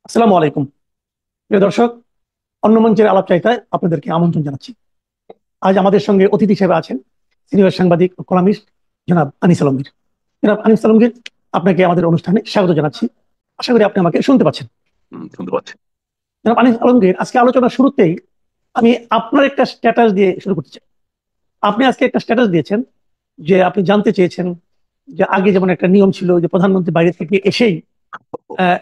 আসসালামু আলাইকুম। প্রিয় দর্শক, অন্য মঞ্চের আলাপচারিতায় আপনাদেরকে আমন্ত্রণ জানাচ্ছি। আজ আমাদের সঙ্গে অতিথি হিসেবে আছেন সিনিয়র সাংবাদিক ও কলামিস্ট জনাব আনিস আলমগীর। জনাব আনিস আলমগীর, আপনাকে আমাদের অনুষ্ঠানে স্বাগত জানাচ্ছি। আশা করি আপনি আমাকে শুনতে পাচ্ছেন। শুনতে পাচ্ছি। জনাব আনিস আলমগীর, আজকে আলোচনার শুরুতেই আমি আপনার একটা স্ট্যাটাস দিয়ে শুরু করতে চাই। আপনি আজকে একটা স্ট্যাটাস দিয়েছেন যে আপনি জানতে চেয়েছেন যে আগে যেমন একটা নিয়ম ছিল যে প্রধানমন্ত্রী বাইরে থেকে এসেই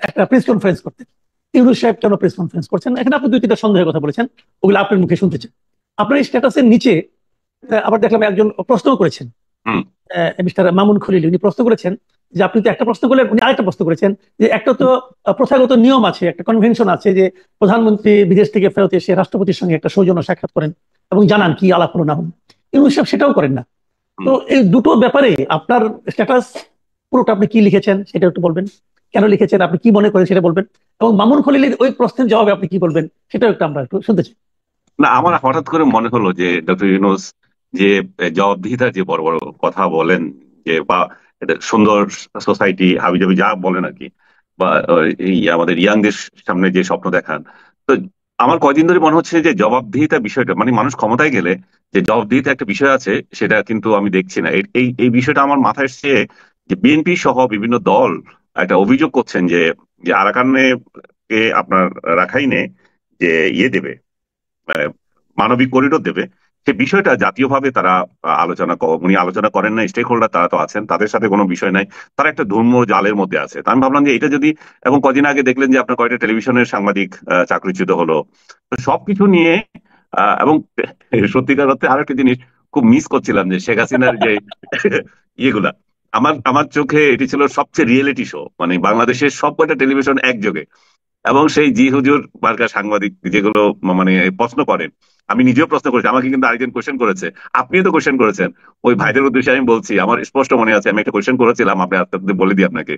একটা প্রেস কনফারেন্স করতেন, ইউনূস সাহেব কেন প্রেস কনফারেন্স করছেন? এখানে আপনি দুই তিনটা সন্দেহের কথা বলেছেন, ওগুলো আপনার মুখে শুনতে চান। আপনার এই স্ট্যাটাসের নিচে আবার দেখলাম একজন প্রশ্ন করেছেন, হুম। মিস্টার মামুন খলিল, উনি প্রশ্ন করেছেন যে আপনি তো একটা প্রশ্ন করলেন, উনি আরেকটা প্রশ্ন করেছেন যে একটা তো প্রথাগত নিয়ম আছে, একটা কনভেনশন আছে যে প্রধানমন্ত্রী বিদেশ থেকে ফেরত এসে রাষ্ট্রপতির সঙ্গে একটা সৌজন্য সাক্ষাৎ করেন এবং জানান কি আলাপ হলো না হলো। ইউনূস সাহেব সেটাও করেন না। তো হুম। এই দুটো ব্যাপারে আপনার স্ট্যাটাস পুরোটা আপনি কি লিখেছেন সেটা একটু বলবেন, কেন লিখেছেন, আপনি কি মনে করেন সেটা বলবেন, এবং মামুন খলিলের ওই প্রশ্নের জবাবে আপনি কি বলবেন সেটাও একটু আমরা একটু শুনতে চাই। না, আমার হঠাৎ করে মনে হলো যে ডক্টর ইউনূস যে জবাবদিহিতার যে বড় বড় কথা বলেন, যে বা এটা সুন্দর সোসাইটি হাবিজাবি যা বলেন আর কি, বা এই আমাদের ইয়াংদের সামনে যে স্বপ্ন দেখান। তো আমার কয়দিন ধরে মনে হচ্ছে যে জবাবদিহিতা বিষয়টা, মানে মানুষ ক্ষমতায় গেলে যে জবাবদিহিতা একটা বিষয় আছে, সেটা কিন্তু আমি দেখছি না। এই এই এই বিষয়টা আমার মাথায় এসছে যে বিএনপি সহ বিভিন্ন দল একটা অভিযোগ করছেন যে যে আরাকানে কে আপনার রাখাইনে যে দেবে, মানে মানবিক করিডোর দেবে, সে বিষয়টা জাতীয়ভাবে তারা উনি আলোচনা করেন না। স্টেক হোল্ডার তারা তো আছেন, তাদের সাথে কোনো বিষয় নাই। তারা একটা ধর্ম জালের মধ্যে আছে। তো আমি ভাবলাম যে এটা যদি, এবং কদিন আগে দেখলেন যে আপনার কয়টা টেলিভিশনের সাংবাদিক চাকরিচ্যুত হলো। তো সবকিছু নিয়ে এবং সত্যিকার অর্থে আরো একটা জিনিস খুব মিস করছিলাম, যে শেখ হাসিনার যে ইয়েগুলা, আমার আমার চোখে এটি ছিল সবচেয়ে রিয়েলিটি শো, মানে বাংলাদেশের সব কয়টা টেলিভিশন একযোগে। এবং সেই জি হুজুর মার্কা সাংবাদিক যেগুলো মানে প্রশ্ন করেন, আমি নিজেও প্রশ্ন করেছি, আমাকে কিন্তু আরেকজন কোশ্চেন করেছে। আপনিও তো কোশ্চেন করেছেন। ওই ভাইদের উদ্দেশ্যে আমি বলছি, আমার স্পষ্ট মনে আছে আমি একটা কোশ্চেন করেছিলাম, আপনি আস্তে আস্তে বলে দিই আপনাকে।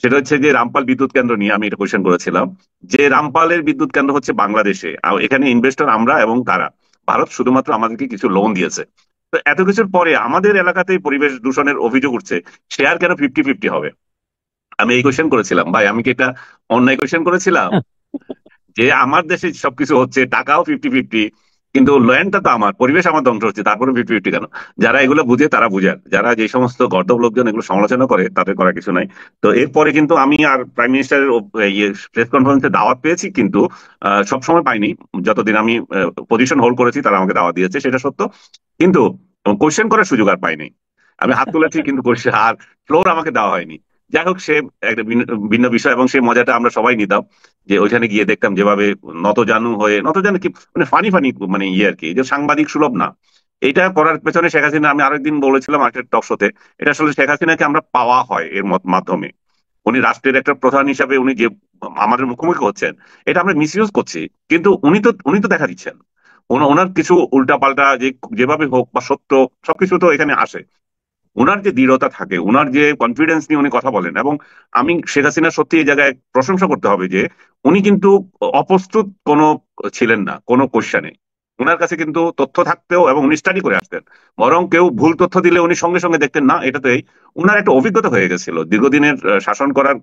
সেটা হচ্ছে যে রামপাল বিদ্যুৎ কেন্দ্র নিয়ে আমি এটা কোশ্চেন করেছিলাম, যে রামপালের বিদ্যুৎ কেন্দ্র হচ্ছে বাংলাদেশে, আর এখানে ইনভেস্টর আমরা এবং তারা, ভারত শুধুমাত্র আমাদেরকে কিছু লোন দিয়েছে। তো এত কিছুর পরে আমাদের এলাকাতেই পরিবেশ দূষণের অভিযোগ উঠছে, শেয়ার কেন 50-50 হবে? আমি এই কোশ্চেন করেছিলাম। ভাই, আমি কি এটা অন্যায় কোশ্চেন করেছিলাম? যে আমার দেশে সবকিছু হচ্ছে, টাকাও 50-50, কিন্তু ল্যান্ডটা তো আমার, পরিবেশ আমার ধ্বংস হচ্ছে, তারপরে 50-50 কেন? যারা এগুলো বুঝে তারা বুঝার, যারা যে সমস্ত গর্দভ লোকজন এগুলো সমালোচনা করে তাদের করার কিছু নাই। তো এরপরে কিন্তু আমি আর প্রাইম মিনিস্টারের ইয়ে প্রেস কনফারেন্সে দাওয়াত পেয়েছি, কিন্তু সবসময় পাইনি। যতদিন আমি পজিশন হোল্ড করেছি তারা আমাকে দাওয়াত দিয়েছে, সেটা সত্য। কিন্তু কোশ্চেন করার সুযোগ আর পাইনি। আমি হাত তুলেছি কিন্তু কোশ্চেন আর ফ্লোর আমাকে দেওয়া হয়নি। যাই হোক, সে একটা ভিন্ন ভিন্ন বিষয়, এবং সেই মজাটা আমরা সবাই নিতাম। যে ওইখানে গিয়ে দেখতাম যেভাবে নতজানু হয়ে, নতজানু কি মানে ফানি ফানি, মানে ইয়ে আর কি, যে সাংবাদিক সুলভ না। এটা করার পেছনে শেখ হাসিনা, আমি আরেকদিন বলেছিলাম একটা টক শোতে, এটা আসলে শেখ হাসিনাকে আমরা পাওয়া হয় এর মাধ্যমে। উনি রাষ্ট্রের একটা প্রধান হিসাবে উনি যে আমাদের মুখোমুখি হচ্ছেন, এটা আমরা মিসইউজ করছি। কিন্তু উনি তো দেখা দিচ্ছেন, ওনার কিছু উল্টাপাল্টা যে যেভাবে হোক বা সত্য, সবকিছু তো এখানে আসে। উনার যে দৃঢ়তা থাকে, উনার যে কনফিডেন্স নিয়ে উনি কথা বলেন, এবং আমি শেখ হাসিনা সত্যি এই জায়গায় প্রশংসা করতে হবে যে উনি কিন্তু অপ্রস্তুত কোনো ছিলেন না কোনো কোশ্চেনে। উনার কাছে কিন্তু তথ্য থাকতেও, এবং উনি স্টাডি করে আসতেন। বরং কেউ ভুল তথ্য দিলে উনি সঙ্গে সঙ্গে দেখতেন না, এটা তো এই উনার একটা অভিজ্ঞতা হয়ে গেছিল দীর্ঘদিনের শাসন করার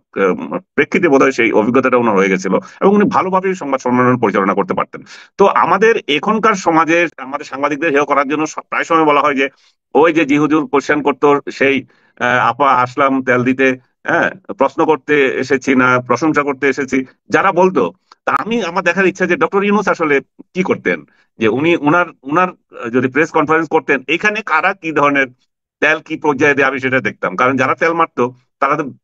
প্রেক্ষিতে, বোধহয় সেই অভিজ্ঞতাটা উনার হয়ে গেছিল, এবং উনি ভালোভাবে সংবাদ সম্মেলন পরিচালনা করতে পারতেন। তো আমাদের এখনকার সমাজে আমাদের সাংবাদিকদের হেয় করার জন্য প্রায় সময় বলা হয় যে ওই যে জি হুজুর কোশ্চেন করতো, সেই আপা আসলাম তেল দিতে, হ্যাঁ, প্রশ্ন করতে এসেছি না প্রশংসা করতে এসেছি, যারা বলতো। তা আমি, আমার দেখার ইচ্ছা যে ডক্টর ইউনূস আসলে কি করতেন, যে উনি উনার উনার যদি প্রেস কনফারেন্স করতেন, এখানে কারা কি ধরনের তেল কি পর্যায়ে দেয় আমি সেটা দেখতাম। কারণ যারা তেল মারতো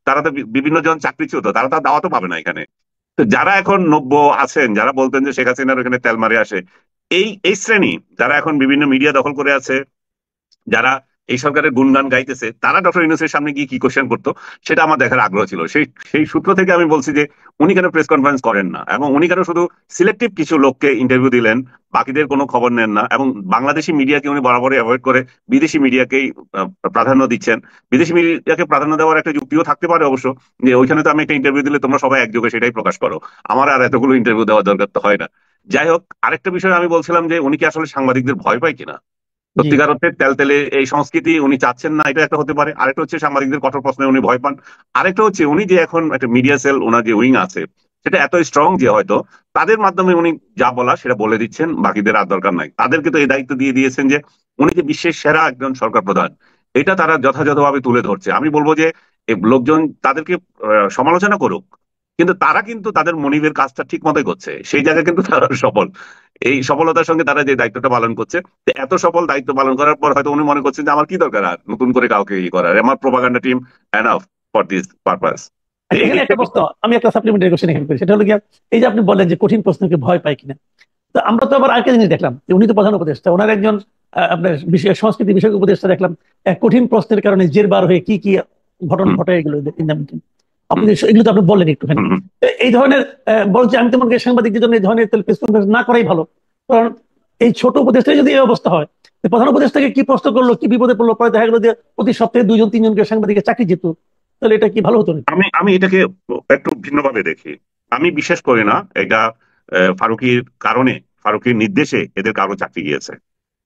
তারা তো বিভিন্ন জন চাকরিচ্যুত, তারা তার দাওয়াতও পাবে না এখানে। তো যারা এখন নব্য আছেন, যারা বলতেন যে শেখ হাসিনার ওখানে তেল মারে আসে, এই এই শ্রেণী যারা এখন বিভিন্ন মিডিয়া দখল করে আছে, যারা এই সরকারের গুণগান গাইতেছে, তারা ডক্টর ইউনূসের সামনে গিয়ে কি কোশ্চেন করতো, সেটা আমার দেখার আগ্রহ ছিল। সেই সেই সূত্র থেকে আমি বলছি যে উনি কেন প্রেস কনফারেন্স করেন না, এবং উনি কেন শুধু সিলেক্টিভ কিছু লোককে ইন্টারভিউ দিলেন, বাকিদের কোনো খবর নেন না, এবং বাংলাদেশি মিডিয়াকে উনি বরাবরই অ্যাভয়েড করে বিদেশি মিডিয়াকেই প্রাধান্য দিচ্ছেন। বিদেশি মিডিয়াকে প্রাধান্য দেওয়ার একটা যুক্তিও থাকতে পারে অবশ্য, যে ওইখানে তো আমি একটা ইন্টারভিউ দিলে তোমরা সবাই একযোগে সেটাই প্রকাশ করো, আমার আর এতগুলো ইন্টারভিউ দেওয়ার দরকার তো হয় না। যাই হোক, আরেকটা বিষয় আমি বলছিলাম যে উনি কি আসলে সাংবাদিকদের ভয় পায় কিনা, জি। সত্যিকার অর্থে তেলতেলে এই সংস্কৃতি উনি চাচ্ছেন না, এটা একটা হতে পারে। আরেকটা হচ্ছে সাংবাদিকদের কঠোর প্রশ্নে উনি ভয় পান। আরেকটা হচ্ছে উনি যে এখন একটা মিডিয়া সেল, ওনার যে উইং আছে, সেটা এত স্ট্রং যে হয়তো তাদের মাধ্যমে উনি যা বলা সেটা বলে দিচ্ছেন, বাকিদের আর দরকার নাই। তাদেরকে তো এই দায়িত্ব দিয়ে দিয়েছেন যে উনি যে বিশ্বের সেরা একজন সরকার প্রধান, এটা তারা যথাযথভাবে তুলে ধরছে। আমি বলবো যে এই লোকজন তাদেরকে সমালোচনা করুক, কিন্তু তারা কিন্তু তাদের মনিবের কাজটা ঠিক মতোই করছে, সেই জায়গায় কিন্তু তারা সফল। এই সফলতার সঙ্গে তারা যে দায়িত্বটা পালন করছে, তো এত সফল দায়িত্ব পালন করার পর হয়তো উনি মনে করছেন যে আমার কি দরকার আর নতুন করে কাউকে ই করার, আমার propaganda team enough for this purpose. আচ্ছা, এখানে একটা প্রশ্ন, আমি একটা সাপ্লিমেন্টারি কোশ্চেন এখানে করি, সেটা হলো গিয়ে এই যে আপনি বললেন যে কঠিন প্রশ্নকে ভয় পায় কিনা। তো আমরা তো আবার আরেকটা জিনিস দেখলাম যে উনি তো প্রধান উপদেষ্টা, ওনার একজন আপনার বিষয় সংস্কৃতি বিষয়ক উপদেষ্টা দেখলাম এক কঠিন প্রশ্নের কারণে জেরবার হয়ে কি কি ঘটনা ঘটে এগুলো in the meeting। আপনি এগুলো তো আপনি বললেন একটুখানি। তো এই ধরনের বলছে, আমি তো মনে করি সাংবাদিকদের জন্য এই ধরনের প্রেস কনফারেন্স না করাই ভালো। কারণ এই ছোট উপদেষ্টায় যদি এই অবস্থা হয়, তো প্রধান উপদেষ্টাকে কি প্রশ্ন করলো, কি বিপদে পড়লো, পরে দেখা গেলো যে প্রতি সপ্তাহে 2 জন 3 জনকে সাংবাদিকের চাকরি যেত, তাহলে এটা কি ভালো হতো না? আমি আমি এটাকে একটু ভিন্নভাবে দেখি। আমি বিশ্বাস করি না এটা ফারুকীর কারণে, ফারুকীর নির্দেশে এদের কারো চাকরি গিয়েছে।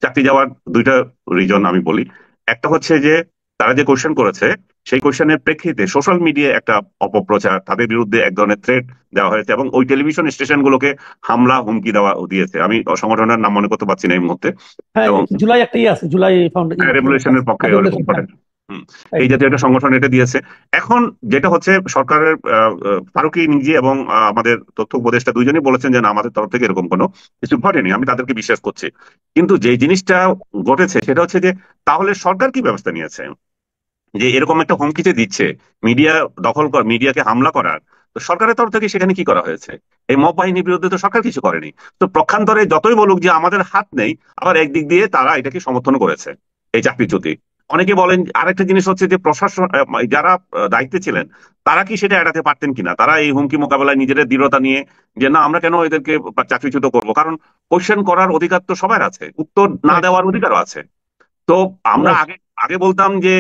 চাকরি যাওয়ার দুইটা রিজন আমি বলি। একটা হচ্ছে যে তারা যে কোশ্চেন করেছে, সেই কোশ্চেনের প্রেক্ষিতে সোশ্যাল মিডিয়ায় একটা অপপ্রচার, তাদের বিরুদ্ধে এক ধরনের থ্রেট দেওয়া হয়েছে, এবং ওই টেলিভিশন স্টেশনগুলোকে হামলা হুমকি দেওয়া দিয়েছে। আমি সংগঠনের নাম মনে করতে পারছি না এই মুহূর্তে। হ্যাঁ, এবং জুলাই একটা ইয়ে আছে, জুলাই রেভলিউশনের পক্ষে ওরকম করে এই জাতীয় একটা সংগঠন এটা দিয়েছে। এখন যেটা হচ্ছে সরকারের ফারুকী নিজে এবং আমাদের তথ্য উপদেষ্টা দুইজনই বলেছেন যে না, আমাদের তরফ থেকে এরকম কোনো কিছু ঘটেনি, আমি তাদেরকে বিশ্বাস করছি। কিন্তু যে জিনিসটা ঘটেছে সেটা হচ্ছে যে তাহলে সরকার কি ব্যবস্থা নিয়েছে, যে এরকম একটা হুমকি যে দিচ্ছে মিডিয়া দখল কর, মিডিয়াকে হামলা করার, তো সরকারের তরফ থেকে সেখানে কি করা হয়েছে? এই মব বাহিনীর বিরুদ্ধে তো সরকার কিছু করেনি। তো পক্ষান্তরে যতই বলুক যে আমাদের হাত নেই, আবার একদিক দিয়ে তারা এটাকে সমর্থন করেছে, এই চাকরিচ্যুতি। অনেকে বলেন আরেকটা জিনিস হচ্ছে যে প্রশাসন যারা দায়িত্বে ছিলেন তারা কি সেটা এড়াতে পারতেন কিনা, তারা এই হুমকি মোকাবেলায় নিজেদের দৃঢ়তা নিয়ে যে না, আমরা কেন এদেরকে চাকরিচ্যুত করবো, কারণ কোশ্চেন করার অধিকার তো সবার আছে, উত্তর না দেওয়ার অধিকারও আছে। তো আমরা আগে আগে বলতাম যে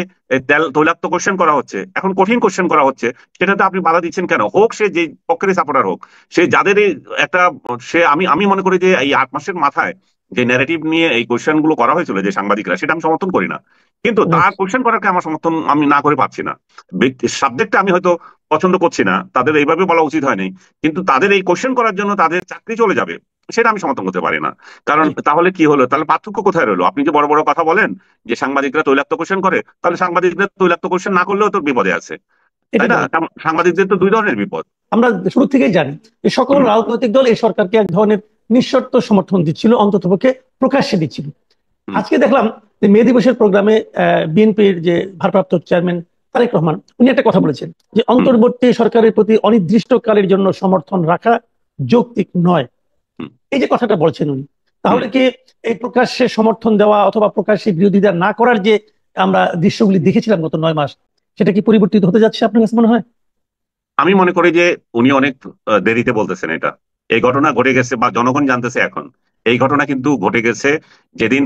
তৈলাক্ত কোশ্চেন করা হচ্ছে, এখন কঠিন কোশ্চেন করা হচ্ছে, সেটাতে আপনি বাধা দিচ্ছেন কেন? হোক সে যে পক্ষের সাপোর্টার হোক, সে যাদের একটা সে আমি আমি মনে করি যে এই 8 মাসের মাথায় যে ন্যারেটিভ নিয়ে এই কোশ্চেন গুলো করা হয়েছিল যে সাংবাদিকরা, সেটা আমি সমর্থন করি না। কিন্তু তার কোশ্চেন করাকে আমার সমর্থন আমি না করে পারছি না। সাবজেক্টটা আমি হয়তো পছন্দ করছি না, তাদের এইভাবে বলা উচিত হয়নি, কিন্তু তাদের এই কোশ্চেন করার জন্য তাদের চাকরি চলে যাবে, সেটা আমি সমর্থন করতে পারি না। কারণ তাহলে কি হলো, তাহলে পার্থক্য কোথায় রইলো? আপনি যে বড় বড় কথা বলেন যে সাংবাদিকরা তৈলাক্ত কোশ্চেন করে, তাহলে সাংবাদিকরা তৈলাক্ত কোশ্চেন না করলেও তো বিপদে আছে, তাই না? সাংবাদিকদের তো দুই ধরনের বিপদ। আমরা শুরু থেকেই জানি যে সকল রাজনৈতিক দল এই সরকারকে এক ধরনের নিঃশর্ত সমর্থন দিচ্ছিল, অন্ততপক্ষে প্রকাশ্যে দিচ্ছিল। আজকে দেখলাম যে মে দিবসের প্রোগ্রামে বিএনপির যে ভারপ্রাপ্ত চেয়ারম্যান তারেক রহমান, উনি একটা কথা বলেছেন যে অন্তর্বর্তী সরকারের প্রতি অনির্দিষ্টকালের জন্য সমর্থন রাখা যৌক্তিক নয়। এই যে কথাটা বলছেন উনি, তাহলে কি এই প্রকাশ্যে সমর্থন দেওয়া অথবা প্রকাশ্যে বিরোধিতা না করার যে আমরা দৃশ্যগুলি দেখেছিলাম গত 9 মাস, সেটা কি পরিবর্তিত হতে যাচ্ছে আপনার কাছে মনে হয়? আমি মনে করি যে উনি অনেক দেরিতে বলতেছেন এটা। এই ঘটনা ঘটে গেছে বা জনগণ জানতেছে এখন, এই ঘটনা কিন্তু ঘটে গেছে যেদিন